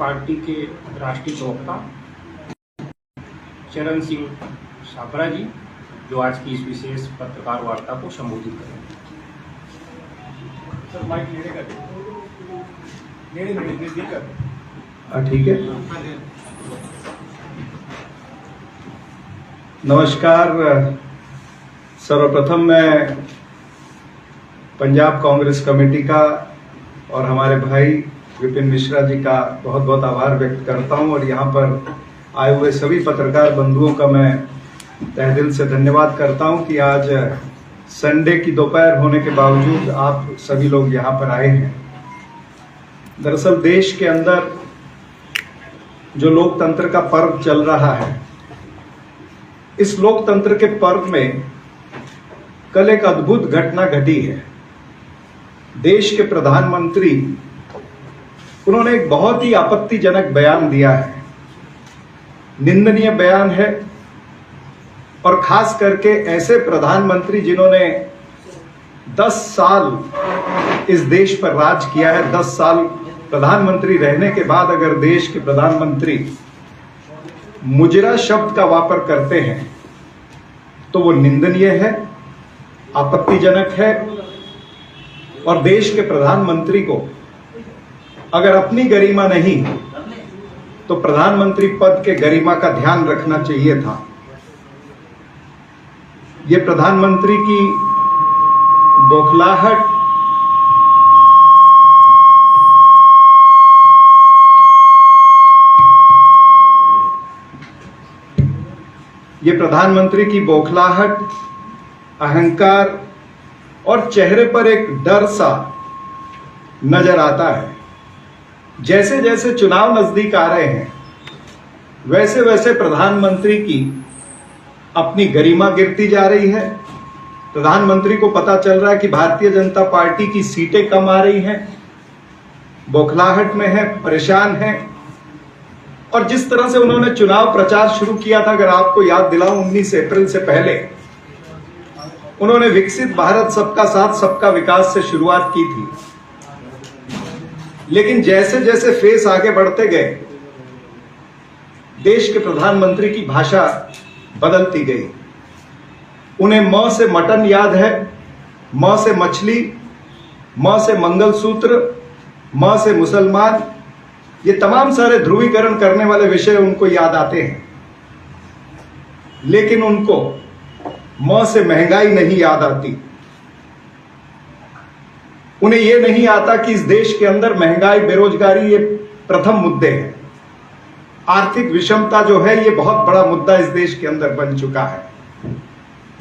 Party के राष्ट्रीय प्रवक्ता चरण सिंह छाबड़ा जी, जो आज की इस विशेष पत्रकार वार्ता को संबोधित करेंगे। सर माइक लेने का ठीक है। नमस्कार। सर्वप्रथम मैं पंजाब कांग्रेस कमेटी का और हमारे भाई विपिन मिश्रा जी का बहुत बहुत आभार व्यक्त करता हूं और यहां पर आए हुए सभी पत्रकार बंधुओं का मैं तहे दिल से धन्यवाद करता हूं कि आज संडे की दोपहर होने के बावजूद आप सभी लोग यहां पर आए हैं। दरअसल देश के अंदर जो लोकतंत्र का पर्व चल रहा है, इस लोकतंत्र के पर्व में कल एक अद्भुत घटना घटी है। देश के प्रधानमंत्री उन्होंने एक बहुत ही आपत्तिजनक बयान दिया है, निंदनीय बयान है। और खास करके ऐसे प्रधानमंत्री जिन्होंने 10 साल इस देश पर राज किया है, 10 साल प्रधानमंत्री रहने के बाद अगर देश के प्रधानमंत्री मुजरा शब्द का वापर करते हैं तो वो निंदनीय है, आपत्तिजनक है। और देश के प्रधानमंत्री को अगर अपनी गरिमा नहीं तो प्रधानमंत्री पद के गरिमा का ध्यान रखना चाहिए था। ये प्रधानमंत्री की बौखलाहट अहंकार और चेहरे पर एक डर सा नजर आता है। जैसे जैसे चुनाव नजदीक आ रहे हैं वैसे वैसे प्रधानमंत्री की अपनी गरिमा गिरती जा रही है। प्रधानमंत्री को पता चल रहा है कि भारतीय जनता पार्टी की सीटें कम आ रही हैं, बौखलाहट में है, परेशान है। और जिस तरह से उन्होंने चुनाव प्रचार शुरू किया था, अगर आपको याद दिलाऊं, 19 अप्रैल से पहले उन्होंने विकसित भारत, सबका साथ सबका विकास से शुरुआत की थी। लेकिन जैसे जैसे फेस आगे बढ़ते गए, देश के प्रधानमंत्री की भाषा बदलती गई। उन्हें म से मटन याद है, म से मछली, म से मंगलसूत्र, म से मुसलमान, ये तमाम सारे ध्रुवीकरण करने वाले विषय उनको याद आते हैं। लेकिन उनको म से महंगाई नहीं याद आती। उन्हें यह नहीं आता कि इस देश के अंदर महंगाई, बेरोजगारी ये प्रथम मुद्दे हैं। आर्थिक विषमता जो है ये बहुत बड़ा मुद्दा इस देश के अंदर बन चुका है।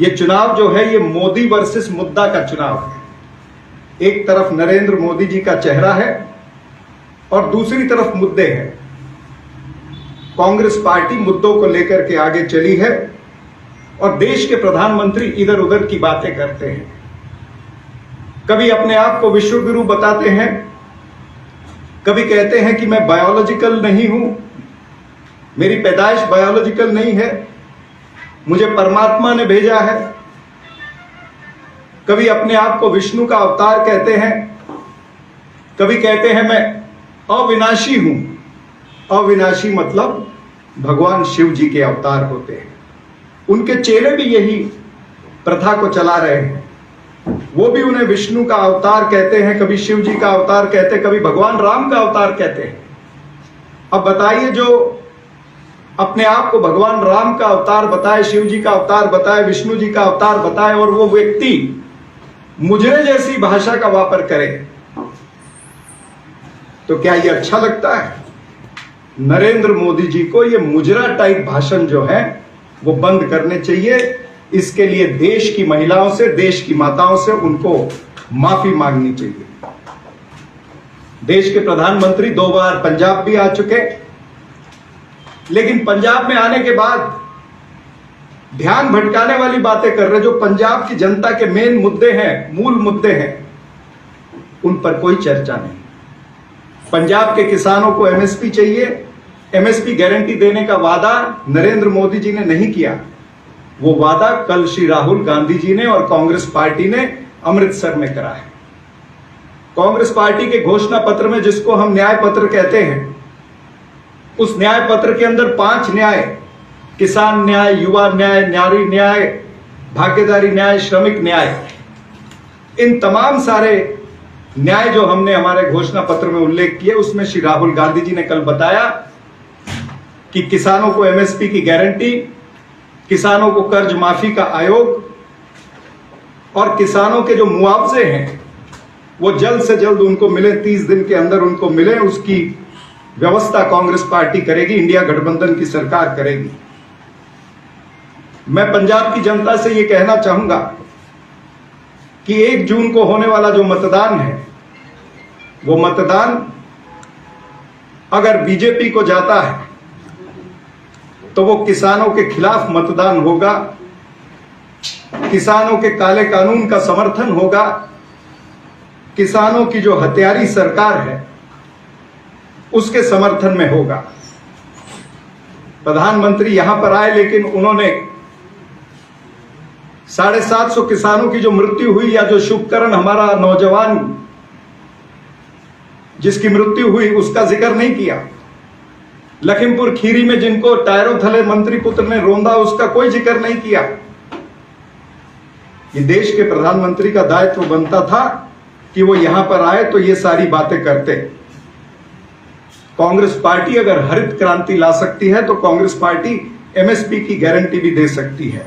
ये चुनाव जो है ये मोदी वर्सेस मुद्दा का चुनाव है। एक तरफ नरेंद्र मोदी जी का चेहरा है और दूसरी तरफ मुद्दे हैं। कांग्रेस पार्टी मुद्दों को लेकर के आगे चली है और देश के प्रधानमंत्री इधर उधर की बातें करते हैं। कभी अपने आप को विश्व गुरु बताते हैं, कभी कहते हैं कि मैं बायोलॉजिकल नहीं हूं, मेरी पैदाइश बायोलॉजिकल नहीं है, मुझे परमात्मा ने भेजा है। कभी अपने आप को विष्णु का अवतार कहते हैं, कभी कहते हैं मैं अविनाशी हूं। अविनाशी मतलब भगवान शिव जी के अवतार होते हैं। उनके चेले भी यही प्रथा को चला रहे हैं। वो भी उन्हें विष्णु का अवतार कहते हैं, कभी शिव जी का अवतार कहते हैं, कभी भगवान राम का अवतार कहते हैं। अब बताइए, जो अपने आप को भगवान राम का अवतार बताए, शिव जी का अवतार बताए, विष्णु जी का अवतार बताए और वो व्यक्ति मुजरे जैसी भाषा का वापर करे, तो क्या ये अच्छा लगता है? नरेंद्र मोदी जी को ये मुजरा टाइप भाषण जो है वो बंद करने चाहिए। इसके लिए देश की महिलाओं से, देश की माताओं से उनको माफी मांगनी चाहिए। देश के प्रधानमंत्री 2 बार पंजाब भी आ चुके, लेकिन पंजाब में आने के बाद ध्यान भटकाने वाली बातें कर रहे। जो पंजाब की जनता के मेन मुद्दे हैं, मूल मुद्दे हैं, उन पर कोई चर्चा नहीं। पंजाब के किसानों को एमएसपी चाहिए। एमएसपी गारंटी देने का वादा नरेंद्र मोदी जी ने नहीं किया। वो वादा कल श्री राहुल गांधी जी ने और कांग्रेस पार्टी ने अमृतसर में करा है। कांग्रेस पार्टी के घोषणा पत्र में, जिसको हम न्याय पत्र कहते हैं, उस न्याय पत्र के अंदर 5 न्याय, किसान न्याय, युवा न्याय, नारी न्याय, भागीदारी न्याय, श्रमिक न्याय, इन तमाम सारे न्याय जो हमने हमारे घोषणा पत्र में उल्लेख किए, उसमें श्री राहुल गांधी जी ने कल बताया कि किसानों को एमएसपी की गारंटी, किसानों को कर्ज माफी का आयोग और किसानों के जो मुआवजे हैं वो जल्द से जल्द उनको मिले, 30 दिन के अंदर उनको मिले, उसकी व्यवस्था कांग्रेस पार्टी करेगी, इंडिया गठबंधन की सरकार करेगी। मैं पंजाब की जनता से ये कहना चाहूंगा कि 1 जून को होने वाला जो मतदान है, वो मतदान अगर बीजेपी को जाता है तो वो किसानों के खिलाफ मतदान होगा, किसानों के काले कानून का समर्थन होगा, किसानों की जो हत्यारी सरकार है उसके समर्थन में होगा। प्रधानमंत्री यहां पर आए, लेकिन उन्होंने 750 किसानों की जो मृत्यु हुई, या जो शुभकरण हमारा नौजवान जिसकी मृत्यु हुई, उसका जिक्र नहीं किया। लखीमपुर खीरी में जिनको टायरों थले मंत्री पुत्र ने रौंदा, उसका कोई जिक्र नहीं किया। ये देश के प्रधानमंत्री का दायित्व बनता था कि वो यहां पर आए तो ये सारी बातें करते। कांग्रेस पार्टी अगर हरित क्रांति ला सकती है तो कांग्रेस पार्टी एमएसपी की गारंटी भी दे सकती है,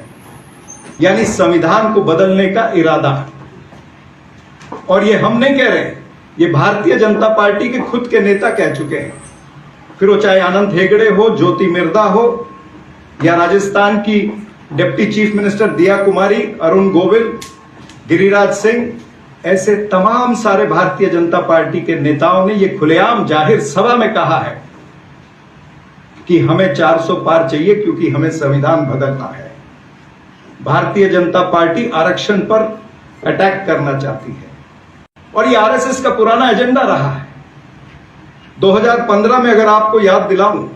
यानी संविधान को बदलने का इरादा। और ये हम नहीं कह रहे, ये भारतीय जनता पार्टी के खुद के नेता कह चुके हैं। फिर वो चाहे आनंद हेगड़े हो, ज्योति मिर्धा हो, या राजस्थान की डिप्टी चीफ मिनिस्टर दिया कुमारी, अरुण गोविल, गिरिराज सिंह, ऐसे तमाम सारे भारतीय जनता पार्टी के नेताओं ने ये खुलेआम जाहिर सभा में कहा है कि हमें 400 पार चाहिए, क्योंकि हमें संविधान बदलना है। भारतीय जनता पार्टी आरक्षण पर अटैक करना चाहती है और ये आरएसएस का पुराना एजेंडा रहा है। 2015 में अगर आपको याद दिलाऊं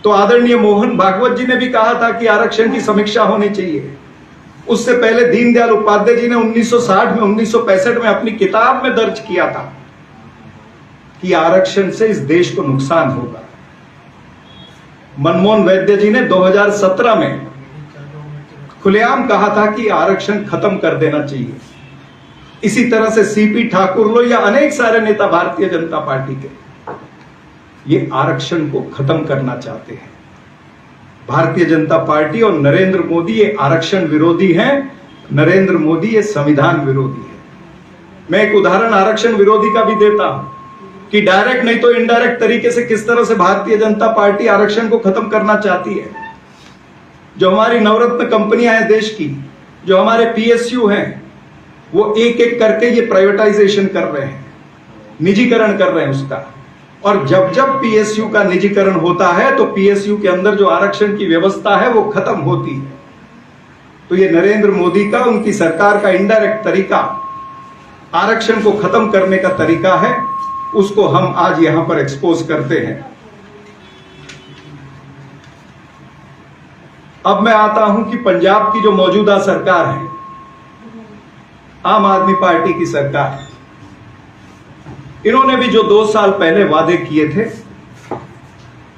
तो आदरणीय मोहन भागवत जी ने भी कहा था कि आरक्षण की समीक्षा होनी चाहिए। उससे पहले दीनदयाल उपाध्याय जी ने 1960 में, 1965 में अपनी किताब में दर्ज किया था कि आरक्षण से इस देश को नुकसान होगा। मनमोहन वैद्य जी ने 2017 में खुलेआम कहा था कि आरक्षण खत्म कर देना चाहिए। इसी तरह से सीपी ठाकुर लो या अनेक सारे नेता भारतीय जनता पार्टी के ये आरक्षण को खत्म करना चाहते हैं। भारतीय जनता पार्टी और नरेंद्र मोदी ये आरक्षण विरोधी हैं, नरेंद्र मोदी ये संविधान विरोधी है। मैं एक उदाहरण आरक्षण विरोधी का भी देता हूं कि डायरेक्ट नहीं तो इनडायरेक्ट तरीके से किस तरह से भारतीय जनता पार्टी आरक्षण को खत्म करना चाहती है। जो हमारी नवरत्न कंपनियां हैं देश की, जो हमारे पीएसयू हैं, वो एक एक करके ये प्राइवेटाइजेशन कर रहे हैं, निजीकरण कर रहे हैं उसका। और जब जब पीएसयू का निजीकरण होता है तो पीएसयू के अंदर जो आरक्षण की व्यवस्था है वो खत्म होती है। तो ये नरेंद्र मोदी का, उनकी सरकार का इनडायरेक्ट तरीका आरक्षण को खत्म करने का तरीका है, उसको हम आज यहां पर एक्सपोज करते हैं। अब मैं आता हूं कि पंजाब की जो मौजूदा सरकार है, आम आदमी पार्टी की सरकार, इन्होंने भी जो 2 साल पहले वादे किए थे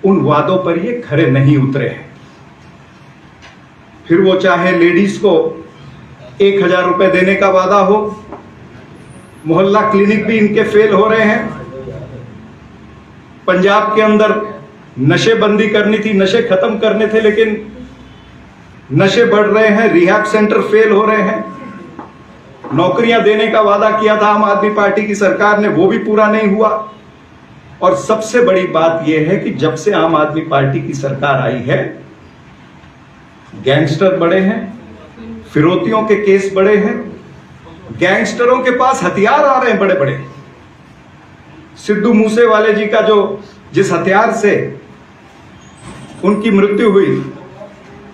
उन वादों पर ये खरे नहीं उतरे हैं। फिर वो चाहे लेडीज को 1000 रुपए देने का वादा हो, मोहल्ला क्लिनिक भी इनके फेल हो रहे हैं। पंजाब के अंदर नशेबंदी करनी थी, नशे खत्म करने थे, लेकिन नशे बढ़ रहे हैं, रिहैब सेंटर फेल हो रहे हैं। नौकरियां देने का वादा किया था आम आदमी पार्टी की सरकार ने, वो भी पूरा नहीं हुआ। और सबसे बड़ी बात यह है कि जब से आम आदमी पार्टी की सरकार आई है, गैंगस्टर बढ़े हैं, फिरौतियों के केस बढ़े हैं, गैंगस्टरों के पास हथियार आ रहे हैं बड़े बड़े। सिद्धू मूसेवाले जी का जिस हथियार से उनकी मृत्यु हुई,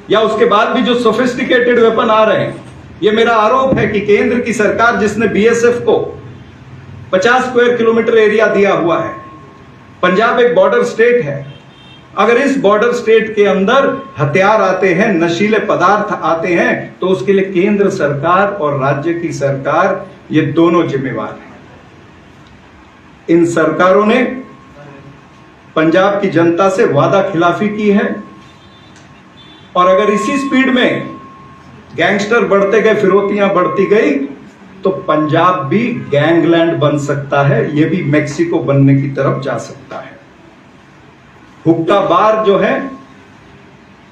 या उसके बाद भी जो सोफिस्टिकेटेड वेपन आ रहे हैं, ये मेरा आरोप है कि केंद्र की सरकार जिसने बीएसएफ को 50 स्क्वायर किलोमीटर एरिया दिया हुआ है, पंजाब एक बॉर्डर स्टेट है, अगर इस बॉर्डर स्टेट के अंदर हथियार आते हैं, नशीले पदार्थ आते हैं, तो उसके लिए केंद्र सरकार और राज्य की सरकार ये दोनों जिम्मेवार हैं। इन सरकारों ने पंजाब की जनता से वादा खिलाफी की है। और अगर इसी स्पीड में गैंगस्टर बढ़ते गए, फिरौतियां बढ़ती गई, तो पंजाब भी गैंगलैंड बन सकता है, यह भी मेक्सिको बनने की तरफ जा सकता है। हुक्का बार जो है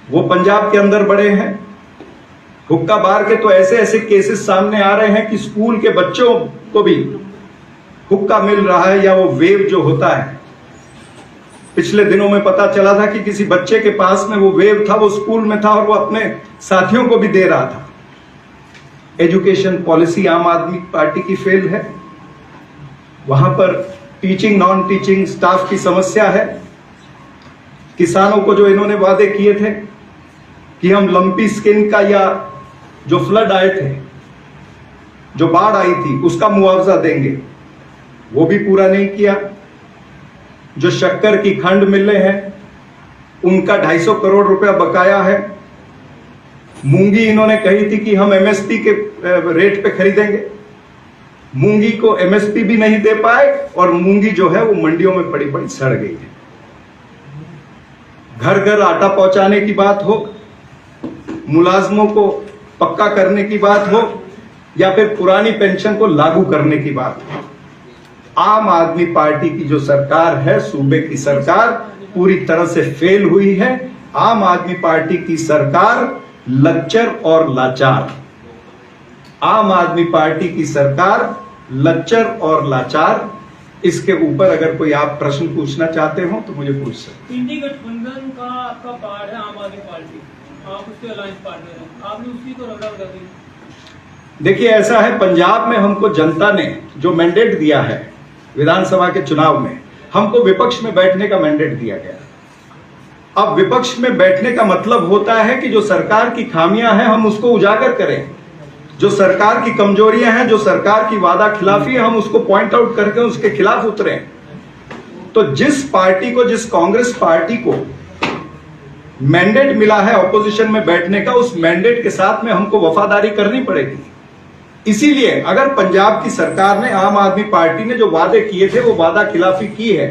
वो पंजाब के अंदर बड़े हैं। हुक्का बार के तो ऐसे ऐसे केसेस सामने आ रहे हैं कि स्कूल के बच्चों को भी हुक्का मिल रहा है, या वो वेव जो होता है। पिछले दिनों में पता चला था कि किसी बच्चे के पास में वो वेव था, वो स्कूल में था और वो अपने साथियों को भी दे रहा था। एजुकेशन पॉलिसी आम आदमी पार्टी की फेल है। वहां पर टीचिंग नॉन टीचिंग स्टाफ की समस्या है। किसानों को जो इन्होंने वादे किए थे कि हम लंपी स्किन का, या जो फ्लड आए थे, जो बाढ़ आई थी, उसका मुआवजा देंगे, वो भी पूरा नहीं किया। जो शक्कर की खंड मिले हैं उनका 250 करोड़ रुपया बकाया है। मूंगी इन्होंने कही थी कि हम एमएसपी के रेट पे खरीदेंगे, मूंगी को एमएसपी भी नहीं दे पाए और मूंगी जो है वो मंडियों में पड़ी पड़ी सड़ गई है। घर घर आटा पहुंचाने की बात हो, मुलाजमों को पक्का करने की बात हो, या फिर पुरानी पेंशन को लागू करने की बात हो, आम आदमी पार्टी की जो सरकार है, सूबे की सरकार, पूरी तरह से फेल हुई है। आम आदमी पार्टी की सरकार लच्चर और लाचार, आम आदमी पार्टी की सरकार लच्चर और लाचार। इसके ऊपर अगर कोई आप प्रश्न पूछना चाहते हो तो मुझे पूछ सकते। इंडी गठबंधन का आपका पार्ट है आम आदमी पार्टी, आप उसके अलायंस पार्टनर हैं, आपने उसी को रगड़ा कर दी। देखिए, ऐसा है, पंजाब में हमको जनता ने जो मैंडेट दिया है विधानसभा के चुनाव में, हमको विपक्ष में बैठने का मैंडेट दिया गया। अब विपक्ष में बैठने का मतलब होता है कि जो सरकार की खामियां हैं हम उसको उजागर करें, जो सरकार की कमजोरियां हैं, जो सरकार की वादा खिलाफी है, हम उसको पॉइंट आउट करके उसके खिलाफ उतरें। तो जिस पार्टी को, जिस कांग्रेस पार्टी को मैंडेट मिला है ऑपोजिशन में बैठने का, उस मैंडेट के साथ में हमको वफादारी करनी पड़ेगी। इसीलिए अगर पंजाब की सरकार ने, आम आदमी पार्टी ने जो वादे किए थे वो वादा खिलाफी की है,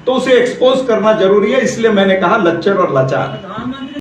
तो उसे एक्सपोज करना जरूरी है। इसलिए मैंने कहा लच्चर और लाचार। प्रधानमंत्री